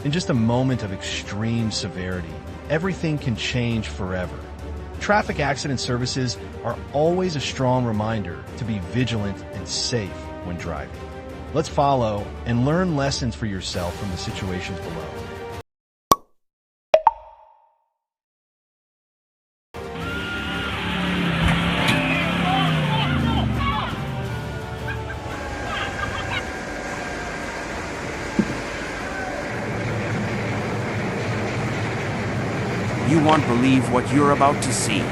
In just a moment of extreme severity, everything can change forever. Traffic accident services are always a strong reminder to be vigilant and safe when driving. Let's follow and learn lessons for yourself from the situations below. You won't believe what you're about to see.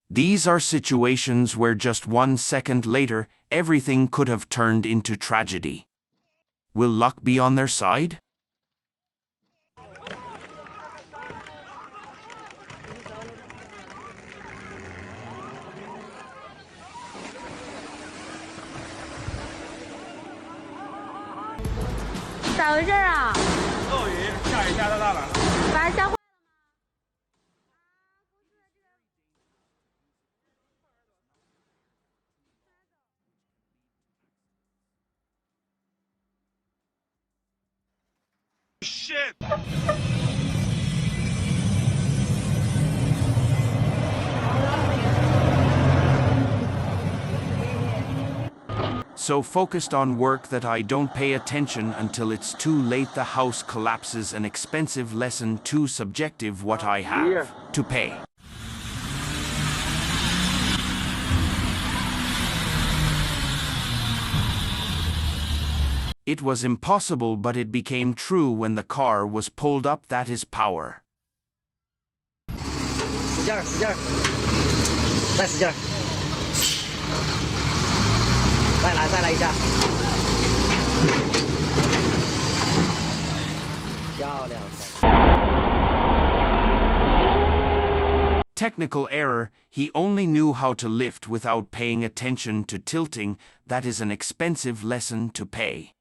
These are situations where just 1 second later, everything could have turned into tragedy. Will luck be on their side? Shit! So focused on work that I don't pay attention until it's too late. The house collapses. An expensive lesson, too subjective. What I have to pay. It was impossible, but it became true when the car was pulled up. That is power. 使劲儿，使劲儿，再使劲儿，再来一下，漂亮。 Technical error. He only knew how to lift without paying attention to tilting. That is an expensive lesson to pay.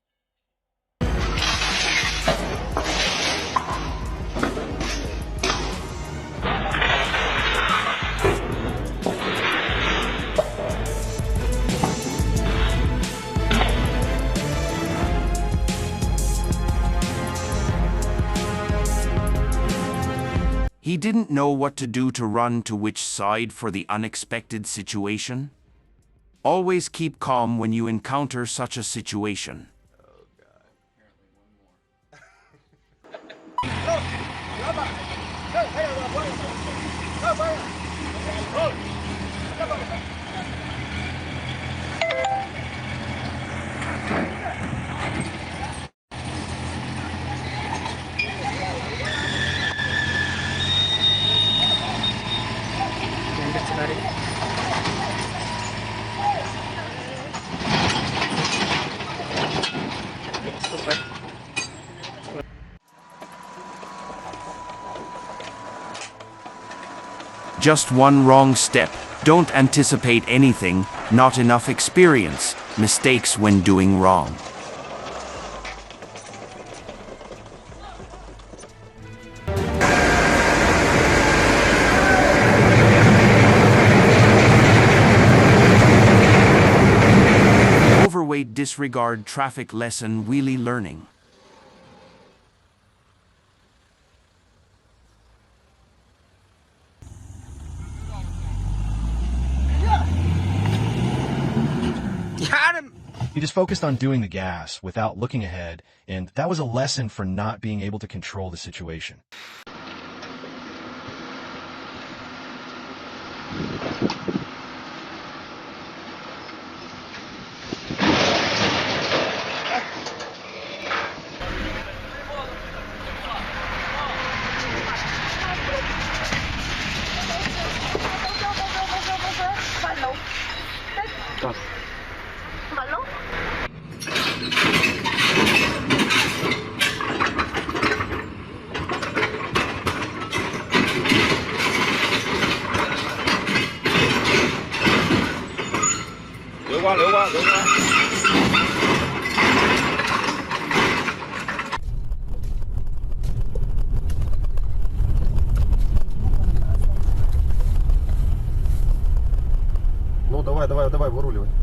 He didn't know what to do, to run to which side for the unexpected situation. Always keep calm when you encounter such a situation. Oh God, apparently one more. Just one wrong step. Don't anticipate anything. Not enough experience. Mistakes when doing wrong. Overweight, disregard, traffic lesson, wheelie learning. He just focused on doing the gas without looking ahead, and that was a lesson for not being able to control the situation. Ну, давай, выруливай.